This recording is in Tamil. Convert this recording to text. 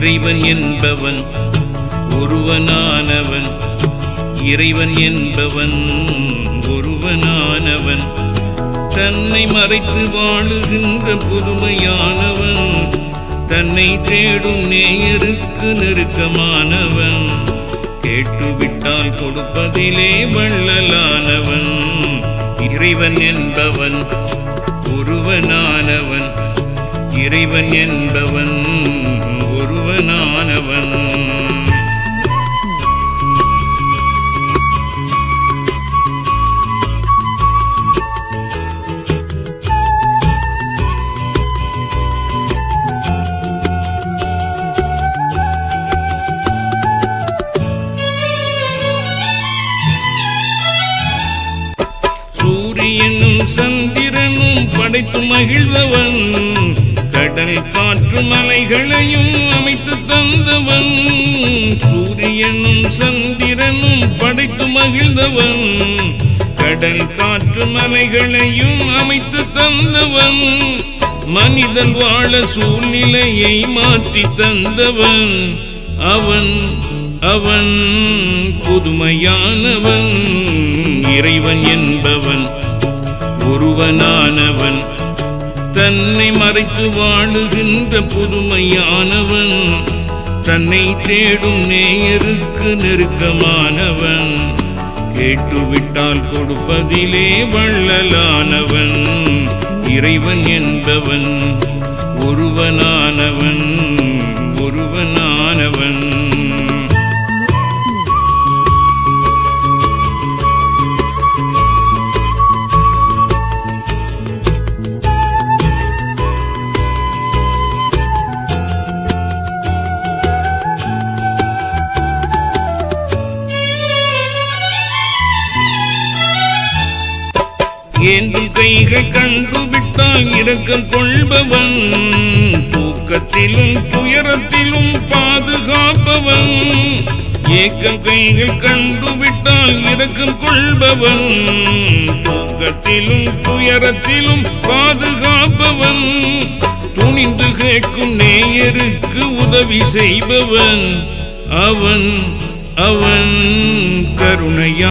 இறைவன் என்பவன் ஒருவனானவன், இறைவன் என்பவன் ஒருவனானவன், தன்னை மறைத்து வாழுகின்ற புதுமையானவன், தன்னை தேடும் நேயருக்கு நெருக்கமானவன், கேட்டுவிட்டால் கொடுப்பதிலே வள்ளலானவன். இறைவன் என்பவன் ஒருவனானவன், இறைவன் என்பவன் ஒருவனானவன். சூரியனும் சந்திரனும் படைத்து மகிழ்ந்தவன், கடல் காற்று மலைகளையும் அமைத்து தந்தவன். சூரியனும் சந்திரனும் படைத்து மகிழ்ந்தவன், கடல் காற்று மலைகளையும் அமைத்து தந்தவன். மனிதன் வாழ சூழ்நிலையை மாற்றி தந்தவன், அவன் அவன் புதுமையானவன். இறைவன் என்பவன் ஒருவனானவன், தன்னை மறைத்து வாழுகின்ற புதுமையானவன், தன்னை தேடும் நேயருக்கு நெருக்கமானவன், கேட்டுவிட்டால் கொடுப்பதிலே வள்ளலானவன். இறைவன் என்பவன் ஒருவனானவன் ஒருவனானவன். ஏந்தும் கைகள் கண்டுவிட்டால் இரக்கம் கொள்பவன், தூக்கத்திலும் துயரத்திலும் பாதுகாப்பவன். ஏக்கம் கைகள் கண்டுவிட்டால் இரக்கம் கொள்பவன், தூக்கத்திலும் துயரத்திலும் பாதுகாப்பவன். துணிந்து கேட்கும் நேயருக்கு உதவி செய்பவன், அவன் அவன் கருணையா